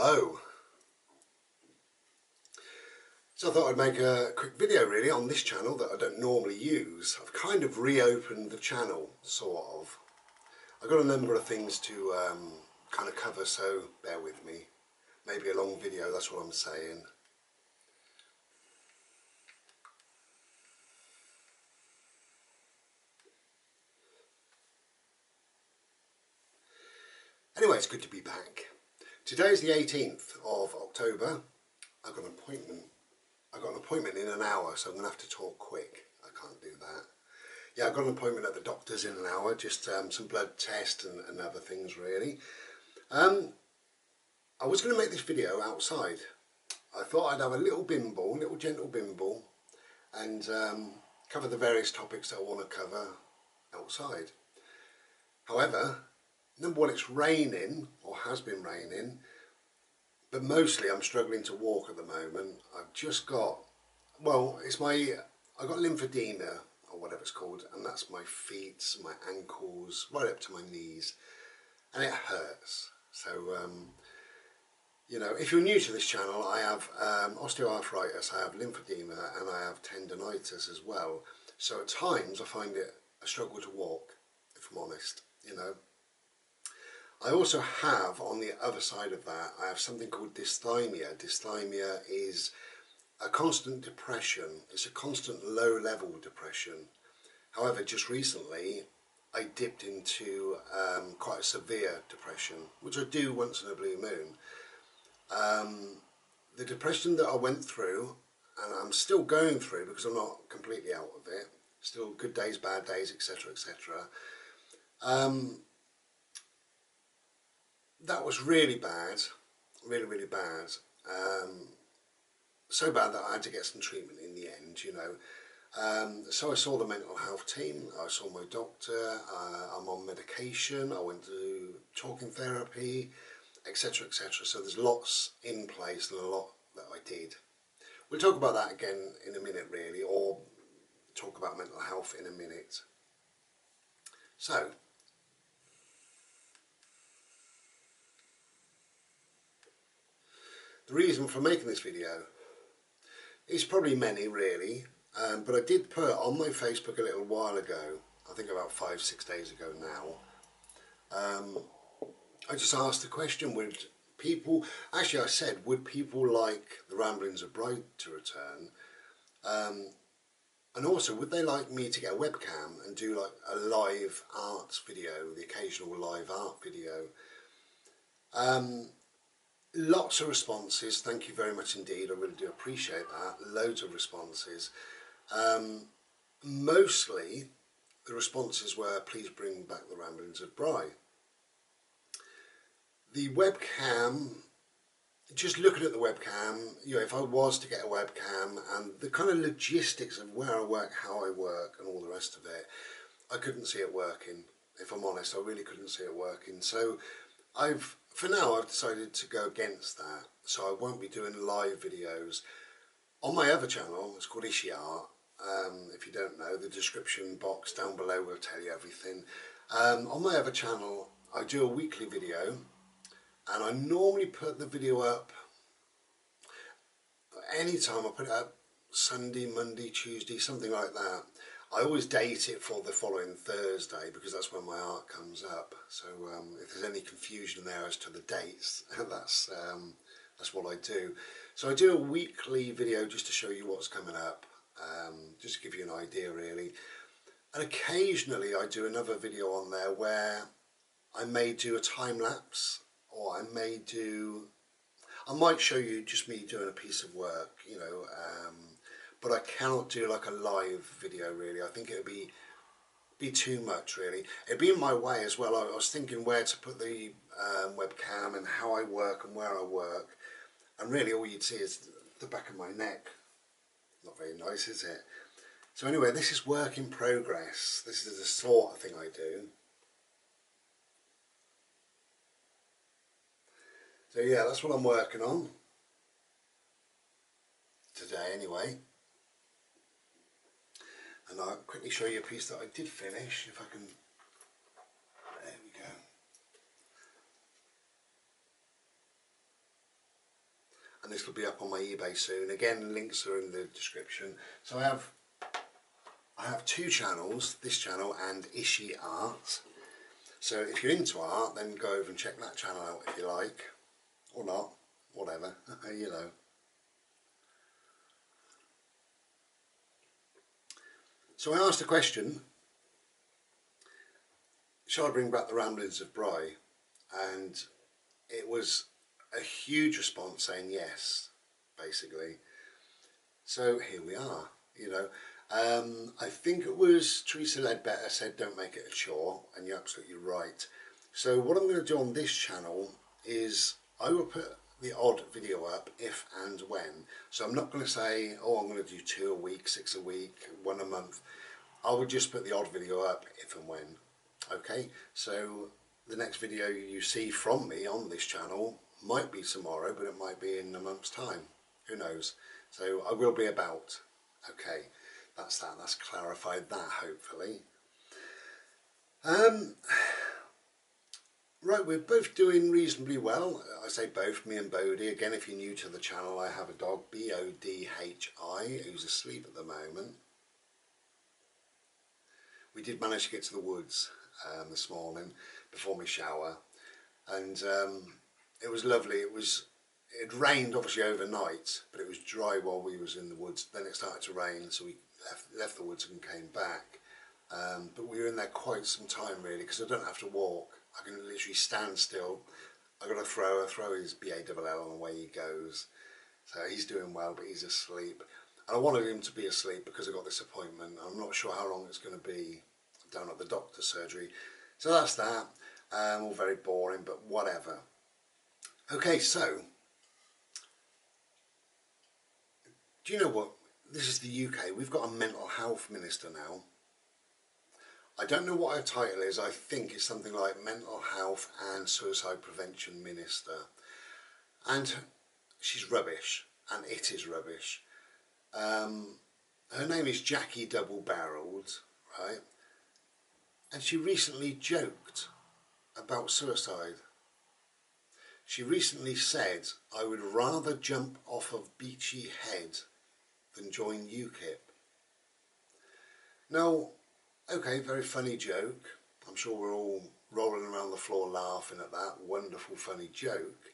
Hello. So I thought I'd make a quick video really on this channel that I don't normally use. I've kind of reopened the channel, sort of. I've got a number of things to kind of cover, so bear with me. Maybe a long video, that's what I'm saying. Anyway, it's good to be back. Today's the 18th of October. I've got an appointment in an hour, so I'm going to have to talk quick. I can't do that. Yeah, I've got an appointment at the doctor's in an hour, just some blood test and other things really. I was going to make this video outside. I thought I'd have a little bimble, little gentle bimble, and cover the various topics that I want to cover outside. However, number one, it's raining, or has been raining, but mostly I'm struggling to walk at the moment. I've just got, well, I've got lymphedema, or whatever it's called, and that's my feet, my ankles, right up to my knees, and it hurts. So, you know, if you're new to this channel, I have osteoarthritis, I have lymphedema, and I have tendonitis as well. So at times I find it a struggle to walk, if I'm honest, you know. I also have, on the other side of that, I have something called dysthymia. Dysthymia is a constant depression. It's a constant low-level depression. However, just recently, I dipped into quite a severe depression, which I do once in a blue moon. The depression that I went through, and I'm still going through because I'm not completely out of it, still good days, bad days, etc., etc. That was really bad, really bad. So bad that I had to get some treatment in the end, you know. So I saw the mental health team, I saw my doctor, I'm on medication, I went to talking therapy, etc., etc. So there's lots in place and a lot that I did. We'll talk about that again in a minute really, or talk about mental health in a minute. So, the reason for making this video is probably many really, but I did put on my Facebook a little while ago, I think about 5-6 days ago now. I just asked the question, would people, actually I said, would people like the Ramblings of Bride to return? And also, would they like me to get a webcam and do like a live art video, the occasional live art video? Lots of responses, thank you very much indeed, I really do appreciate that, loads of responses. Mostly the responses were, please bring back the Ramblings of Bride. The webcam, just looking at the webcam, you know, if I was to get a webcam and the kind of logistics of where I work, how I work and all the rest of it, I couldn't see it working. If I'm honest, I really couldn't see it working. So for now I've decided to go against that. So I won't be doing live videos. On my other channel, it's called Ishi Art. If you don't know, the description box down below will tell you everything. On my other channel, I do a weekly video. And I normally put the video up anytime. I put it up Sunday, Monday, Tuesday, something like that. I always date it for the following Thursday because that's when my art comes up. So if there's any confusion there as to the dates, that's what I do. So I do a weekly video just to show you what's coming up, just to give you an idea really. And occasionally I do another video on there where I may do a time lapse. Or I might show you just me doing a piece of work, you know, but I cannot do like a live video really. I think it would be too much really. It'd be in my way as well. I was thinking where to put the webcam and how I work and where I work, and really all you'd see is the back of my neck. Not very nice, is it? So anyway, this is work in progress. This is the sort of thing I do. So yeah, that's what I'm working on today anyway. And I'll quickly show you a piece that I did finish, if I can, there we go. this will be up on my eBay soon. Again, links are in the description. So I have two channels, this channel and Ishi Art. So if you're into art, then go over and check that channel out if you like, or not, whatever, you know. So I asked a question, shall I bring back the Ramblings of Bry? And it was a huge response saying yes, basically. So here we are, you know. I think it was Teresa Ledbetter said don't make it a chore, and you're absolutely right. So what I'm going to do on this channel is I will put the odd video up if and when. So I'm not going to say, oh, I'm going to do 2 a week, 6 a week, 1 a month. I will just put the odd video up if and when. Okay, so the next video you see from me on this channel might be tomorrow, but it might be in a month's time. Who knows? So I will be about. Okay, that's that. That's clarified that, hopefully. Right, we're both doing reasonably well. I say both, me and Bodhi. Again, if you're new to the channel, I have a dog, B-O-D-H-I, who's asleep at the moment. We did manage to get to the woods this morning before my shower, and it was lovely. It rained obviously overnight, but it was dry while we was in the woods. Then it started to rain, so we left the woods and came back. But we were in there quite some time really, because I don't have to walk. I can literally stand still. I got a thrower, throw his B-A-L-L and away he goes. So he's doing well, but he's asleep. And I wanted him to be asleep because I got this appointment. I'm not sure how long it's going to be down at the doctor's surgery. So that's that. All very boring, but whatever. Okay, so do you know what? This is the UK. We've got a mental health minister now. I don't know what her title is. I think it's something like Mental Health and Suicide Prevention Minister. And she's rubbish, and it is rubbish. Her name is Jackie Double-Barreled, right? And she recently joked about suicide. She recently said, I would rather jump off of Beachy Head than join UKIP. Now, okay, very funny joke. I'm sure we're all rolling around the floor laughing at that wonderful funny joke.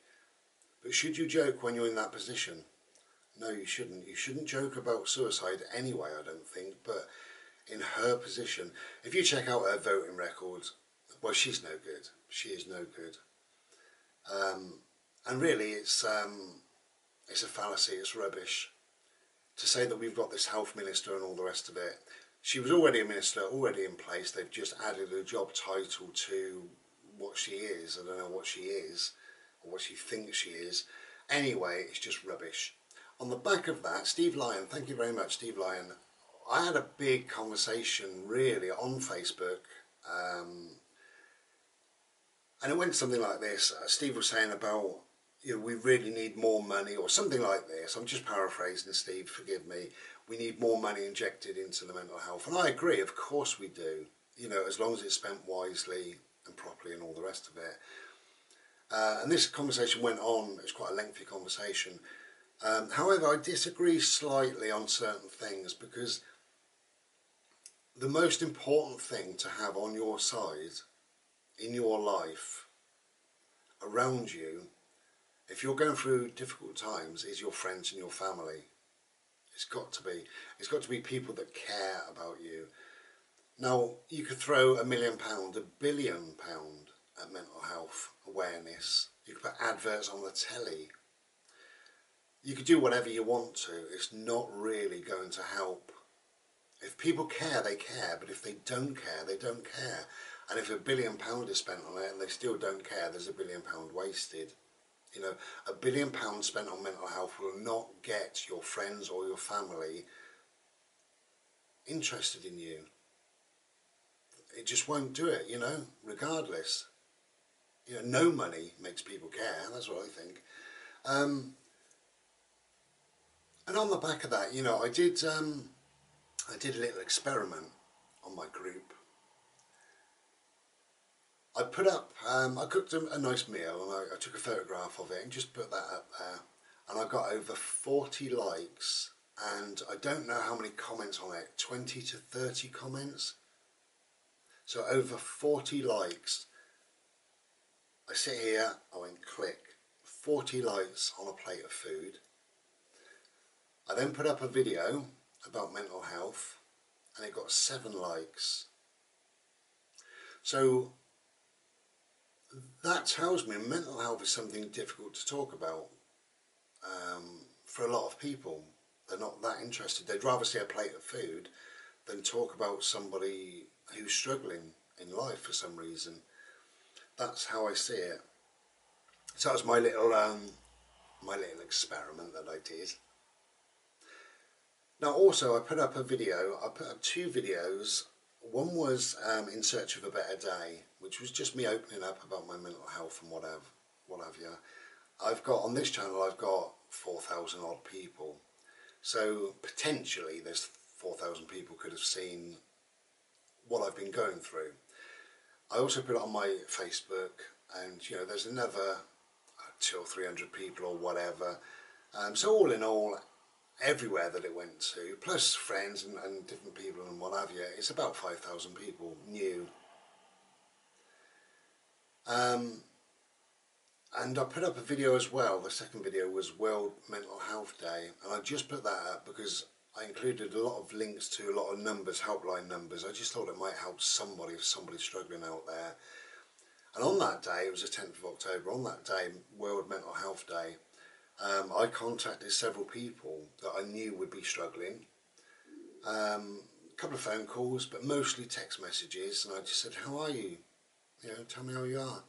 But should you joke when you're in that position? No, you shouldn't. You shouldn't joke about suicide anyway, I don't think. But in her position, if you check out her voting records, well, she's no good. She is no good. And really, it's a fallacy. It's rubbish to say that we've got this health minister and all the rest of it. She was already a minister, already in place. They've just added a job title to what she is. I don't know what she is or what she thinks she is. Anyway, it's just rubbish. On the back of that, Steve Lyon, thank you very much, Steve Lyon. I had a big conversation really on Facebook, and it went something like this. Steve was saying about, you know, we really need more money or something like this. I'm just paraphrasing, Steve, forgive me. We need more money injected into the mental health. And I agree, of course we do. You know, as long as it's spent wisely and properly and all the rest of it. And this conversation went on. It's quite a lengthy conversation. However, I disagree slightly on certain things, because the most important thing to have on your side, in your life, around you, if you're going through difficult times, is your friends and your family. It's got to be. It's got to be people that care about you. Now, you could throw £1 million, £1 billion at mental health awareness. You could put adverts on the telly. You could do whatever you want to. It's not really going to help. If people care, they care. But if they don't care, they don't care. And if £1 billion is spent on it and they still don't care, there's £1 billion wasted. You know, £1 billion spent on mental health will not get your friends or your family interested in you. It just won't do it, you know, regardless. You know, no money makes people care, that's what I think. And on the back of that, you know, I did a little experiment on my group. I put up, I cooked a nice meal and I took a photograph of it and just put that up there. and I got over 40 likes, and I don't know how many comments on it, 20 to 30 comments. So over 40 likes. I sit here, I went click, 40 likes on a plate of food. I then put up a video about mental health and it got 7 likes. So that tells me mental health is something difficult to talk about for a lot of people. They're not that interested. They'd rather see a plate of food than talk about somebody who's struggling in life for some reason. That's how I see it. So that was my little experiment that I did. Now also I put up a video, I put up 2 videos. One was In Search of a Better Day, which was just me opening up about my mental health and what have you. I've got, on this channel, I've got 4,000 odd people. So potentially there's 4,000 people could have seen what I've been going through. I also put it on my Facebook, and you know, there's another 200 or 300 people or whatever. So all in all, everywhere that it went to, plus friends and different people and what have you, it's about 5,000 people new. And I put up a video as well. The second video was World Mental Health Day, and I just put that up because I included a lot of links to a lot of numbers, helpline numbers. I just thought it might help somebody if somebody's struggling out there. And on that day, it was the 10th of October, on that day, World Mental Health Day, I contacted several people that I knew would be struggling. A couple of phone calls, but mostly text messages, and I just said, how are you? You know, tell me how you are.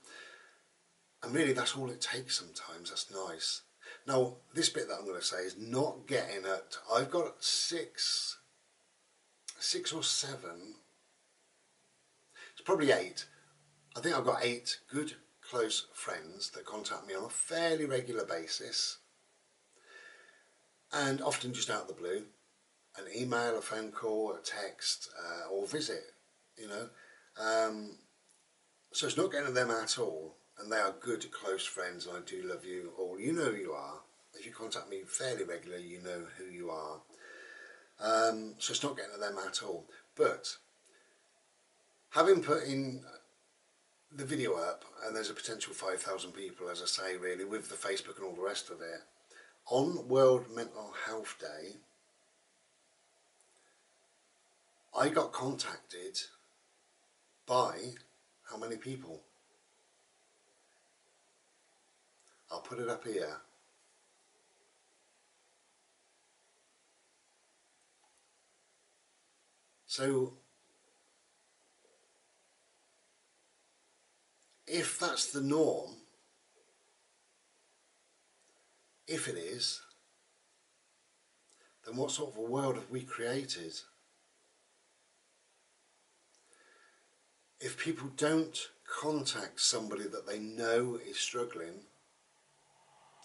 And really, that's all it takes sometimes. That's nice. Now, this bit that I'm going to say is not getting at... I've got six or 7. It's probably 8. I think I've got 8 good, close friends that contact me on a fairly regular basis. And often just out of the blue. An email, a phone call, a text, or visit, you know. So it's not getting at them at all. And they are good, close friends, and I do love you all. You know who you are. If you contact me fairly regularly, you know who you are. So it's not getting at them at all. But having put in the video up, and there's a potential 5,000 people, as I say, really, with the Facebook and all the rest of it, on World Mental Health Day, I got contacted by how many people? I'll put it up here. So if that's the norm, if it is, then what sort of a world have we created? If people don't contact somebody that they know is struggling,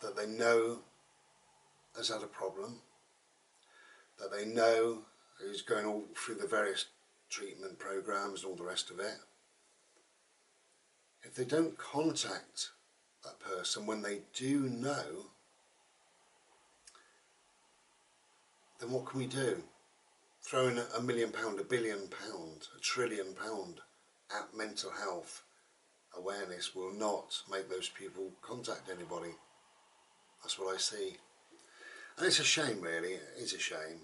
that they know has had a problem, that they know who's going all through the various treatment programs and all the rest of it, if they don't contact that person when they do know, then what can we do? Throwing £1 million, £1 billion, £1 trillion at mental health awareness will not make those people contact anybody. That's what I see. And it's a shame, really. It is a shame.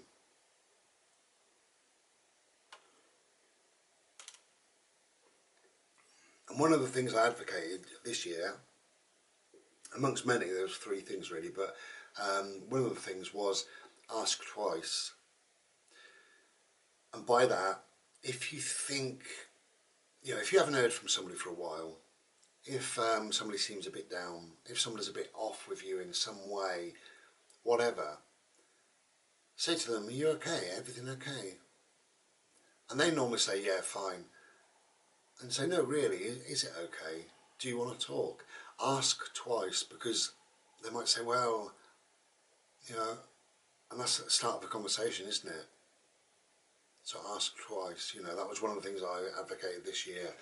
And one of the things I advocated this year, amongst many, there was 3 things really, but one of the things was ask twice. And by that, if you think, you know, if you haven't heard from somebody for a while, if somebody seems a bit down, if somebody's a bit off with you in some way, whatever, say to them, are you okay? Everything okay? And they normally say, yeah, fine. And say, no, really, is it okay? Do you want to talk? Ask twice, because they might say, well, you know, and that's the start of a conversation, isn't it? So ask twice, you know, that was one of the things I advocated this year.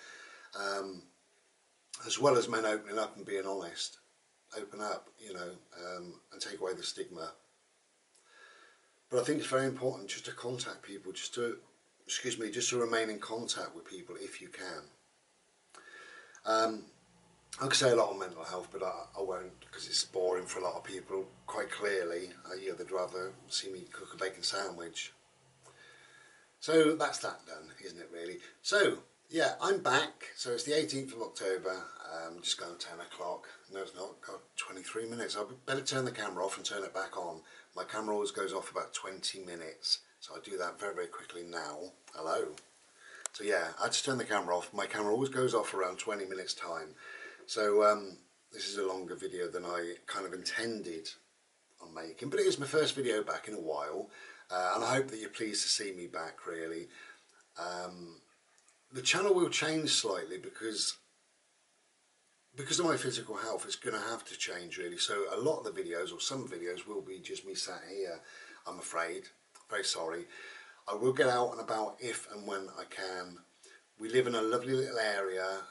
As well as men opening up and being honest. open up, you know, and take away the stigma. But I think it's very important just to contact people, just to, excuse me, just to remain in contact with people if you can. I could say a lot on mental health, but I won't, because it's boring for a lot of people. Quite clearly, yeah, they'd rather see me cook a bacon sandwich. So that's that done, isn't it really? So, yeah, I'm back. So it's the 18th of October, just gone 10 o'clock. No, it's not, got 23 minutes. I better turn the camera off and turn it back on. My camera always goes off about 20 minutes. So I do that very, very quickly now. Hello. So yeah, I had to turn the camera off. My camera always goes off around 20 minutes time. So this is a longer video than I kind of intended on making. But it is my first video back in a while. And I hope that you're pleased to see me back, really. The channel will change slightly because of my physical health. It's going to have to change, really. So a lot of the videos, or some videos, will be just me sat here, I'm afraid. Very sorry. I will get out and about if and when I can. We live in a lovely little area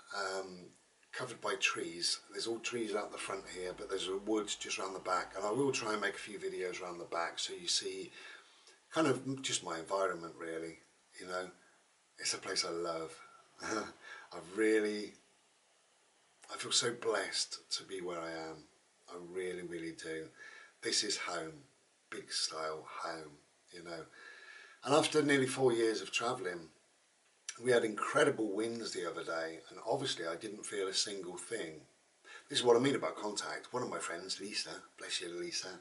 covered by trees. There's all trees out the front here, but there's a woods just around the back. And I will try and make a few videos around the back so you see kind of just my environment, really, you know. It's a place I love. I feel so blessed to be where I am. I really, really do. This is home, big style home, you know. And after nearly 4 years of travelling, we had incredible winds the other day, and obviously I didn't feel a single thing. This is what I mean about contact. One of my friends, Lisa, bless you, Lisa,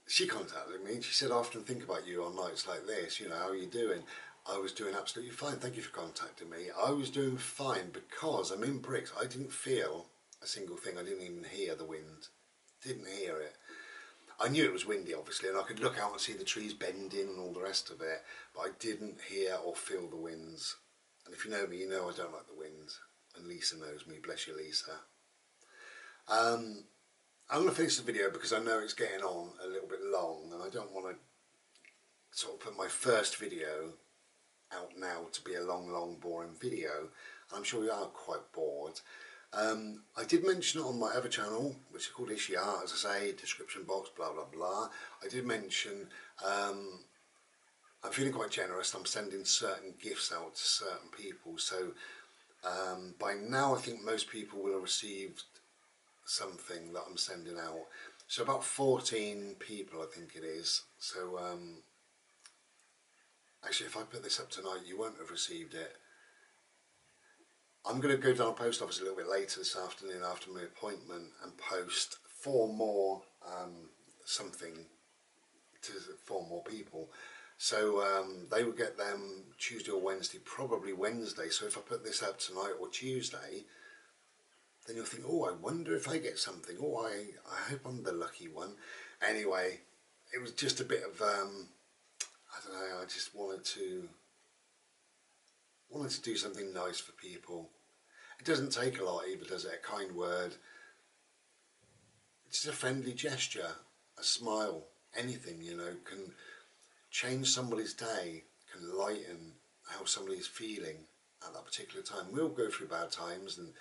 she contacted me and she said, I often think about you on nights like this, you know, how are you doing? I was doing absolutely fine, thank you for contacting me. I was doing fine because I'm in bricks. I didn't feel a single thing. I didn't even hear the wind, didn't hear it. I knew it was windy, obviously, and I could look out and see the trees bending and all the rest of it, but I didn't hear or feel the winds. And if you know me, you know I don't like the winds. And Lisa knows me, bless you, Lisa. I'm going to finish the video because I know it's getting on a little bit long, and I don't want to sort of put my first video out now to be a long, boring video. I'm sure you are quite bored. I did mention it on my other channel, which is called Ishi Art, as I say, description box, blah, blah, blah. I did mention I'm feeling quite generous. I'm sending certain gifts out to certain people. So by now I think most people will have received something that I'm sending out. So about 14 people I think it is. So actually if I put this up tonight you won't have received it. I'm going to go down to the post office a little bit later this afternoon after my appointment and post 4 more something to 4 more people. So they will get them Tuesday or Wednesday, probably Wednesday. So if I put this up tonight or Tuesday, then you'll think, oh, I wonder if I get something. Oh, I hope I'm the lucky one. Anyway, it was just a bit of, I don't know, I just wanted to do something nice for people. It doesn't take a lot either, does it? A kind word. It's just a friendly gesture, a smile, anything, you know, can change somebody's day, can lighten how somebody's feeling at that particular time. We'll go through bad times and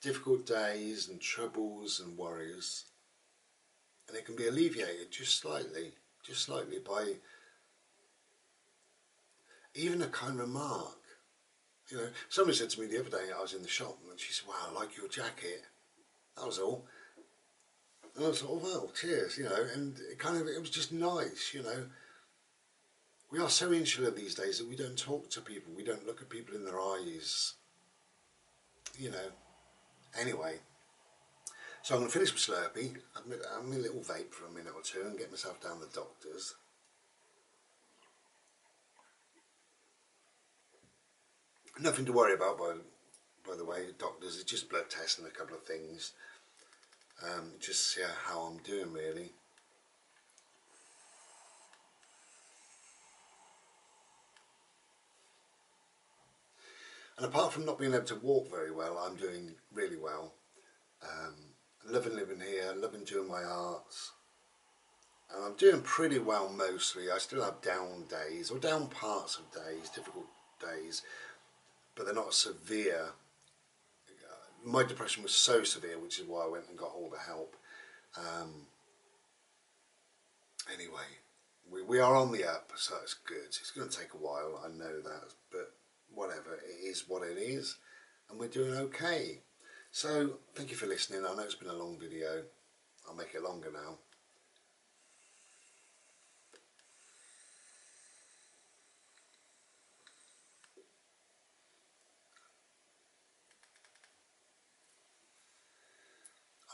difficult days and troubles and worries, and it can be alleviated just slightly by even a kind remark. You know, somebody said to me the other day, I was in the shop, and she said, wow, I like your jacket. That was all. And I was like, oh, well, cheers, you know, and it was just nice, you know. We are so insular these days that we don't talk to people, we don't look at people in their eyes, you know. Anyway, so I'm going to finish my Slurpee, have my little vape for a minute or two and get myself down the doctor's. Nothing to worry about, by the way, doctors. It's just blood tests and a couple of things. Just see how I'm doing, really. And apart from not being able to walk very well, I'm doing really well. Loving living here, loving doing my arts. And I'm doing pretty well mostly. I still have down days, or down parts of days, difficult days. But they're not severe. my depression was so severe, which is why I went and got all the help. Anyway, we are on the up, so it's good. It's going to take a while, I know that, but whatever, it is what it is, and we're doing okay. So, thank you for listening. I know it's been a long video. I'll make it longer now.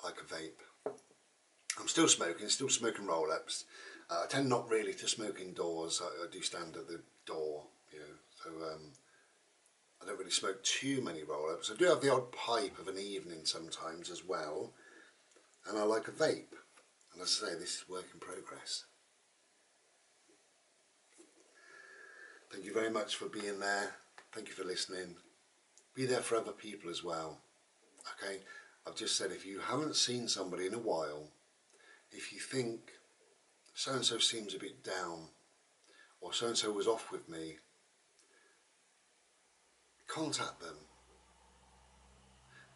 I like a vape. I'm still smoking roll-ups. I tend not really to smoke indoors. I do stand at the door, you know, so I don't really smoke too many roll-ups. I do have the odd pipe of an evening sometimes as well, and I like a vape. And as I say, this is work in progress. Thank you very much for being there. Thank you for listening. Be there for other people as well. Okay, I've just said, if you haven't seen somebody in a while, if you think so-and-so seems a bit down, or so-and-so was off with me, contact them.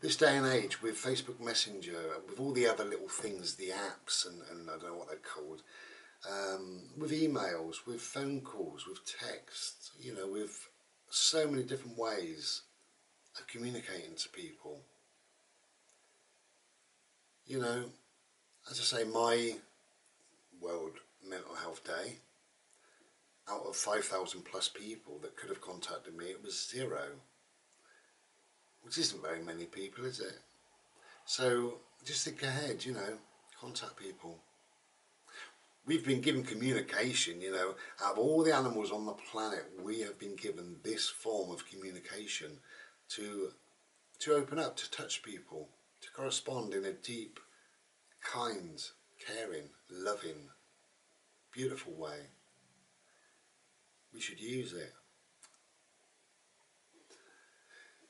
This day and age, with Facebook Messenger, with all the other little things, the apps, and I don't know what they're called, with emails, with phone calls, with text, you know, with so many different ways of communicating to people. You know, as I say, my World Mental Health Day, out of 5,000 plus people that could have contacted me, it was 0. Which isn't very many people, is it? So just think ahead, you know, contact people. We've been given communication, you know, out of all the animals on the planet, we have been given this form of communication to open up, to touch people, to correspond in a deep, kind, caring, loving, beautiful way. We should use it.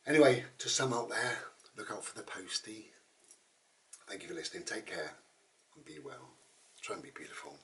Anyway, to some out there, look out for the postie. Thank you for listening. Take care and be well. Try and be beautiful.